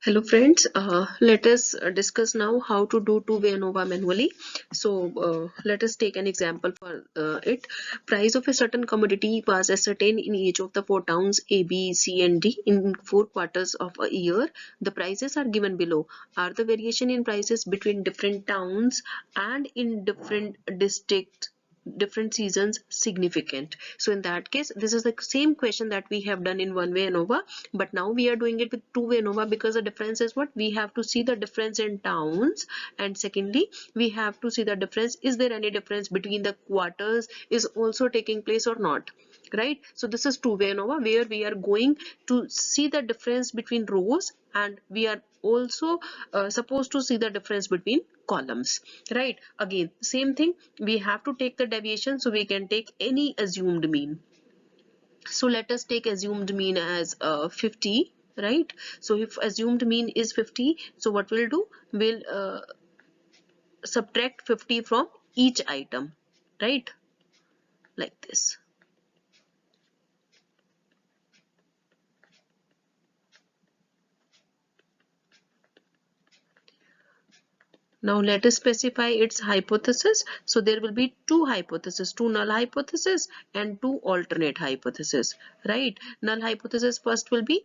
Hello friends, let us discuss now how to do two-way ANOVA manually. So let us take an example for it. Price of a certain commodity was ascertained in each of the four towns A, B, C and D in 4 quarters of a year. The prices are given below. Are the variation in prices between different towns and in different districts different seasons significant? So in that case, this is the same question that we have done in one way ANOVA, but now we are doing it with two way ANOVA because the difference is what we have to see the difference in towns, and secondly we have to see the difference, is there any difference between the quarters is also taking place or not, right? So this is two way ANOVA where we are going to see the difference between rows and we are also supposed to see the difference between columns, right? Again same thing, we have to take the deviation, so we can take any assumed mean. So let us take assumed mean as 50, right? So if assumed mean is 50, so what we'll do, we'll subtract 50 from each item, right? Like this. Now let us specify its hypothesis. So there will be two hypotheses, two null hypothesis and two alternate hypothesis, right? Null hypothesis first will be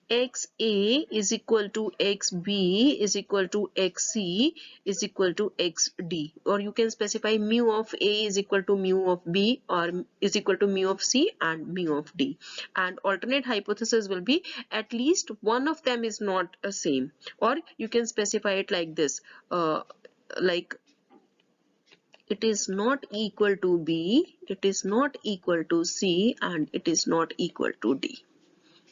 XA is equal to XB is equal to XC is equal to XD, or you can specify mu of A is equal to mu of B or is equal to mu of C and mu of D. And alternate hypothesis will be at least one of them is not the same, or you can specify it like this, like it is not equal to B, it is not equal to C and it is not equal to D.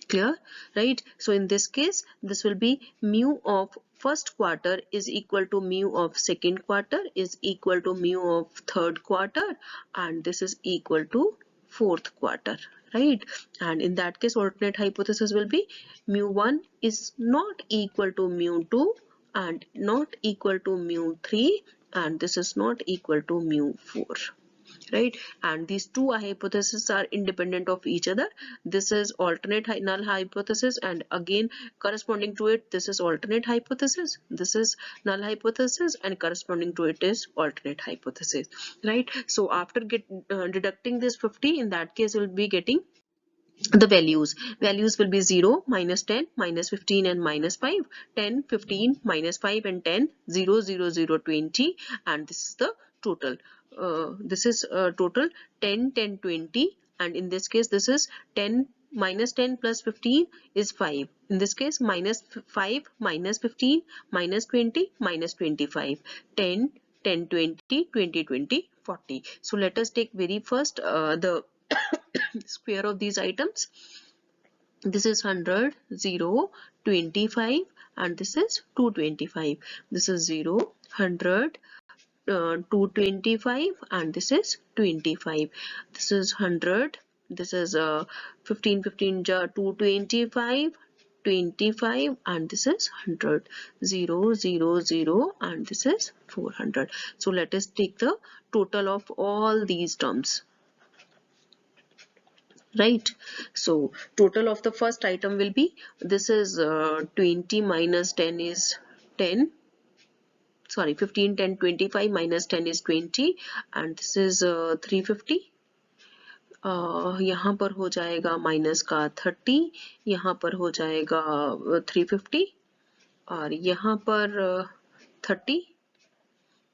Clear, right? So in this case this will be mu of first quarter is equal to mu of second quarter is equal to mu of third quarter, and this is equal to fourth quarter, right? And in that case alternate hypothesis will be mu1 is not equal to mu2 and not equal to mu3 and this is not equal to mu4, right? And these two hypotheses are independent of each other. This is alternate null hypothesis, and again corresponding to it this is alternate hypothesis, this is null hypothesis, and corresponding to it is alternate hypothesis, right? So after deducting this 50, in that case we'll be getting the values will be 0, minus 10, minus 15 and minus 5, 10, 15, minus 5 and 10, 0, 0, 0, 20, and this is the total. This is total 10, 10, 20, and in this case this is 10 minus 10 plus 15 is 5. In this case minus 5 minus 15 minus 20 minus 25, 10, 10, 20, 20, 20, 40. So let us take very first the square of these items. This is 100, 0, 25 and this is 225. This is 0, 100, 225 and this is 25. This is 100, this is 15, 15, 225, 25 and this is 100, 0, 0, 0 and this is 400. So let us take the total of all these terms, right? So total of the first item will be, this is 20 minus 10 is 10, sorry 15, 10, 25 minus 10 is 20 and this is 350. यहाँ पर हो जाएगा minus का 30, यहाँ पर हो जाएगा 350 और यहाँ पर 30,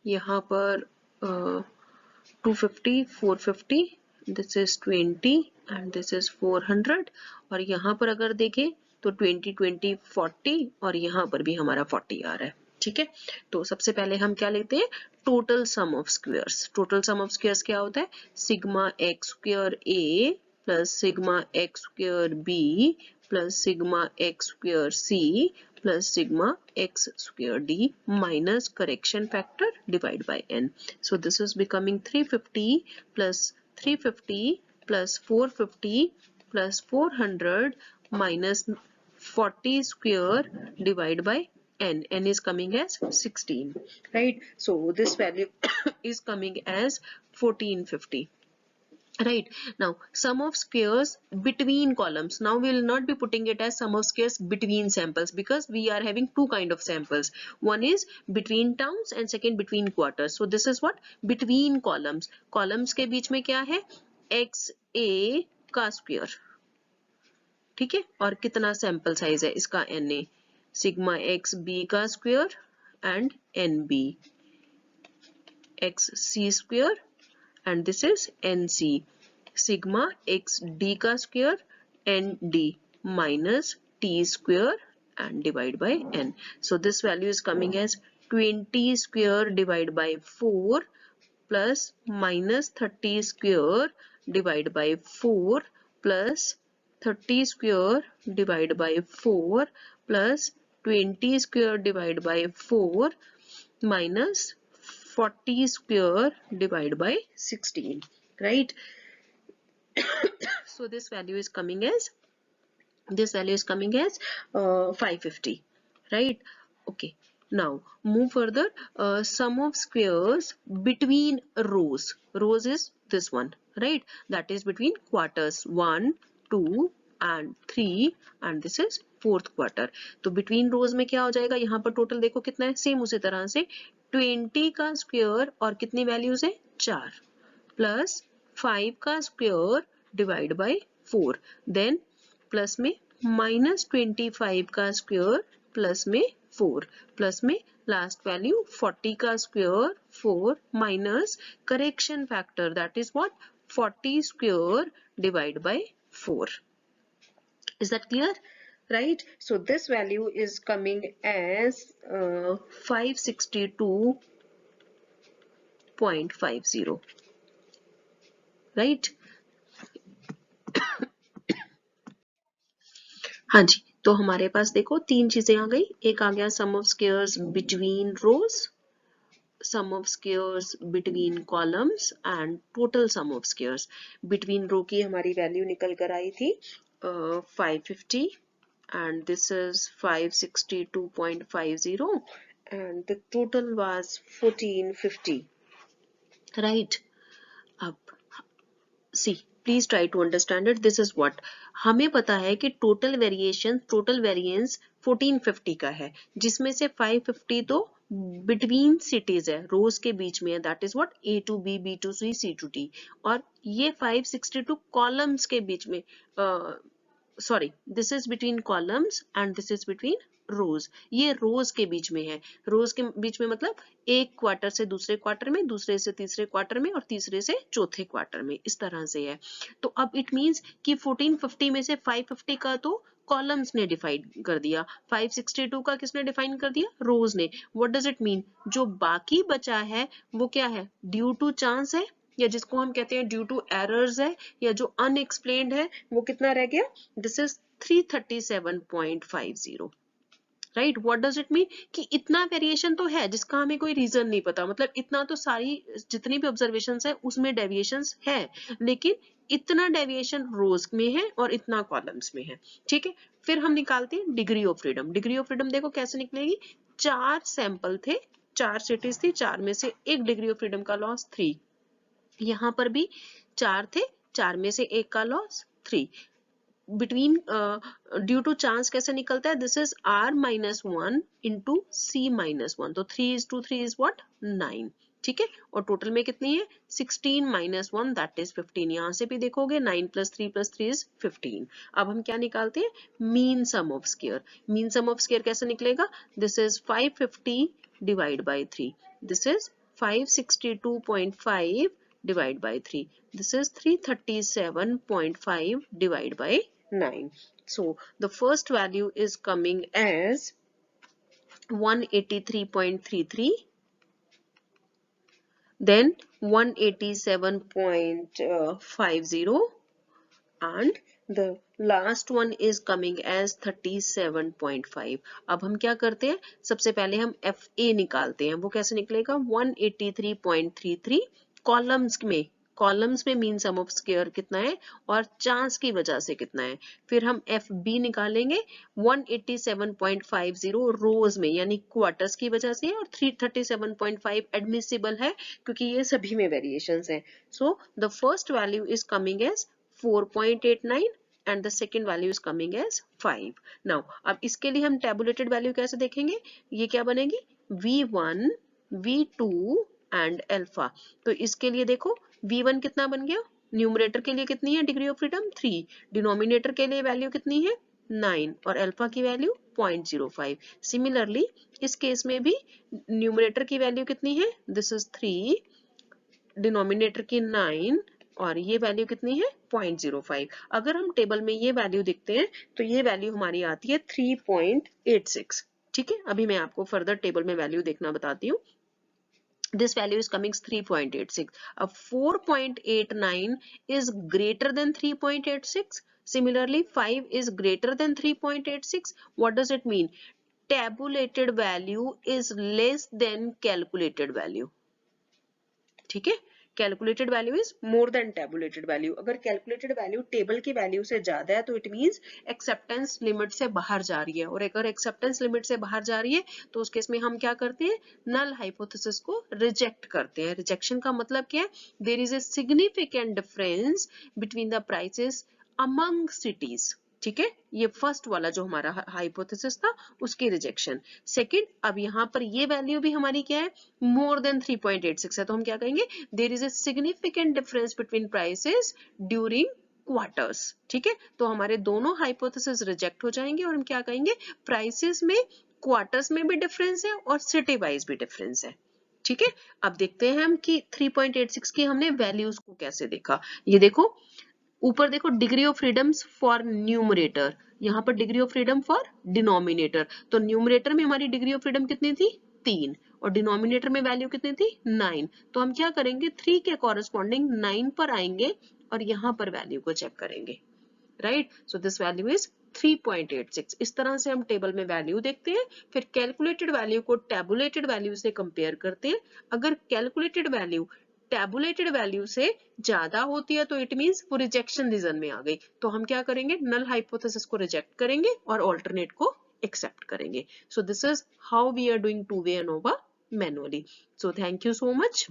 यहाँ पर 250, 450, this is 20 and this is 400 और यहाँ पर अगर देखें तो 20, 20, 40 और यहाँ पर भी हमारा 40 आ रहा है, ठीक है? तो सबसे पहले हम क्या लेते हैं, total sum of squares. Total sum of squares क्या होता है, sigma x square a plus sigma x square b plus sigma x square c plus sigma x square d minus correction factor divided by n. So this is becoming 350 plus 350 plus 450 plus 400 minus 40 square divided by n. N is coming as 16, right? So this value is coming as 1450. right? Now sum of squares between columns, now we will not be putting it as sum of squares between samples because we are having two kind of samples. One is between towns and second between quarters. So this is what between columns. columns के बीच में क्या है, x a का square, ठीक है, और कितना सैंपल साइज है इसका na, सिग्मा x b का square and nb x c square and this is nc, sigma x d का square nd minus t square and divide by n. So this value is coming as 20 square divided by 4 plus minus 30 square divided by 4 plus 30 square divided by 4 plus 20 square divided by 4 minus 40 square divided by 16, right? So this value is coming as 550, right? Okay, now move further. Sum of squares between rows, rows is this one, right? That is between quarters 1 2 and 3 and this is fourth quarter. तो between rows में क्या हो जाएगा, यहाँ पर total देखो कितना है, सेम उसी तरह से 20 का स्क्वायर और कितनी वैल्यूज है 4 प्लस 5 का square divide by 4, then plus में माइनस 25 का स्क्वायर प्लस में 4 प्लस में लास्ट वैल्यू 40 का square 4 minus correction factor that is what 40 square divide by 4. Is that clear? Right, so this value is coming as 562.50, right? हाँ जी, तो हमारे पास देखो तीन चीजें आ गई, एक आ गया sum of squares between rows, sum of squares between columns and total sum of squares. Between row की हमारी वैल्यू निकल कर आई थी 550 and this is 562.50 and the total was 1450, right? अब see, please try to understand it. This is what हमें पता है कि टोटल वेरिएंस 1450 का है, जिसमें से 550 तो बिटवीन सिटीज है, रोज के बीच में है, that is what A to B, B to C, C to D, और ये 562 कॉलम्स के बीच में, sorry this is between columns and this is between rows, ये रोज के बीच में है, रोज के बीच में मतलब एक क्वार्टर से दूसरे क्वार्टर में, दूसरे से तीसरे क्वार्टर में और तीसरे से चौथे क्वार्टर में, इस तरह से है. तो अब इट मींस कि 1450 में से 550 का तो कॉलम्स ने डिफाइन कर दिया, 562 का किसने डिफाइन कर दिया, रोज ने. व्हाट डज इट मीन, जो बाकी बचा है वो क्या है, ड्यू टू चांस है, या जिसको हम कहते हैं ड्यू टू एरर्स है, या जो अनएक्सप्लेन्ड है वो कितना रह गया, this is 337.50, right. What does it mean कि इतना वेरिएशन तो है जिसका हमें कोई रीजन नहीं पता, मतलब इतना तो सारी जितनी भी ऑब्जर्वेशंस है उसमें डेविएशंस है, लेकिन इतना डेविएशन रोज में है और इतना कॉलम्स में है, ठीक है. फिर हम निकालते हैं degree of freedom. Degree of freedom देखो कैसे निकलेगी, 4 सैंपल थे, 4 सिटीज थी, 4 में से एक डिग्री ऑफ फ्रीडम का लॉस 3, यहाँ पर भी 4 थे, 4 में से एक का loss 3, between due to chance कैसे निकलता है, this is r minus 1 into c minus 1, तो 3:3 is what 9, ठीक है. और टोटल में कितनी है 16 minus 1 दैट इज 15, यहाँ से भी देखोगे 9 plus 3 plus 3 is 15. अब हम क्या निकालते हैं, mean sum of square. Mean sum of square कैसे निकलेगा, this is 550 divide by 3, this is 562.5 divide by 3, this is 337.5 divide by 9. So the first value is coming as 183.33, then 187.50 and the last one is coming as 37.5. अब हम क्या करते हैं, सबसे पहले हम FA निकालते हैं. वो कैसे निकलेगा, 183.33 कॉलम्स में, कॉलम्स में मीन सम ऑफ स्क्वायर कितना है और चांस की वजह से कितना है। फिर हम एफ बी निकालेंगे 187.50 रोज में यानी क्वार्टर्स की वजह से, और 337.5 एडमिसिबल है क्योंकि ये सभी में वेरिएशंस हैं। So the first value is coming as 4.89 and the second value is coming as 5. Now अब इसके लिए हम tabulated value कैसे देखेंगे, ये क्या बनेगी V1, V2 and alpha। तो इसके लिए देखो V1 कितना बन गया, न्यूमरेटर के लिए कितनी है डिग्री ऑफ फ्रीडम 3, डिनोमिनेटर के लिए वैल्यू कितनी है 9 और अल्फा की वैल्यू 0.05। सिमिलरली इस केस में भी न्यूमरेटर की वैल्यू कितनी है, दिस इज 3, डिनोमिनेटर की 9 और ये वैल्यू कितनी है 0.05। अगर हम टेबल में ये वैल्यू देखते हैं तो ये वैल्यू हमारी आती है 3.86। ठीक है, अभी मैं आपको फर्दर टेबल में वैल्यू देखना बताती हूँ। This value is coming 3.86. 4.89 is greater than 3.86. Similarly, 5 is greater than 3.86. What does it mean? Tabulated value is less than calculated value. ठीक है, calculated value is more than tabulated value. अगर calculated value table की value से ज्यादा है तो it means acceptance limit से बाहर जा रही है, और अगर एक्सेप्टेंस लिमिट से बाहर जा रही है तो उस केस में हम क्या करते हैं, नल हाइपोथेसिस को रिजेक्ट करते हैं। रिजेक्शन का मतलब क्या है, there is a significant difference between the prices among cities. ठीक है, ये फर्स्ट वाला जो हमारा हाइपोथेसिस था उसकी रिजेक्शन। सेकंड, अब यहाँ पर ये वैल्यू भी हमारी क्या है, मोर देन 3.86 है, तो हम क्या कहेंगे, there is a significant difference between prices during quarters. ठीक है, तो हमारे दोनों हाइपोथेसिस रिजेक्ट हो जाएंगे और हम क्या कहेंगे, प्राइसेस में क्वार्टर्स में भी डिफरेंस है और सिटी वाइज भी डिफरेंस है। ठीक है, अब देखते हैं हम कि 3.86 की हमने वैल्यूज को कैसे देखा। ये देखो ऊपर देखो, degree of freedoms for numerator, यहाँ पर degree of freedom for denominator. तो न्यूमरेटर में हमारी डिग्री ऑफ फ्रीडम कितनी थी 3 और डिनोमिनेटर में वैल्यू कितनी थी 9। तो हम क्या करेंगे, 3 के कॉरेस्पॉन्डिंग 9 पर आएंगे और यहाँ पर वैल्यू को चेक करेंगे। Right, so this value is 3.86। इस तरह से हम टेबल में वैल्यू देखते हैं, फिर कैलकुलेटेड वैल्यू को टेबुलेटेड वैल्यू से कंपेयर करते हैं। अगर कैलकुलेटेड वैल्यू टेबुलेटेड वैल्यू से ज्यादा होती है तो इट मींस वो रिजेक्शन रीजन में आ गई, तो हम क्या करेंगे, नल हाइपोथेसिस को रिजेक्ट करेंगे और ऑल्टरनेट को एक्सेप्ट करेंगे। So this is how we are doing two way ANOVA manually. So thank you so much.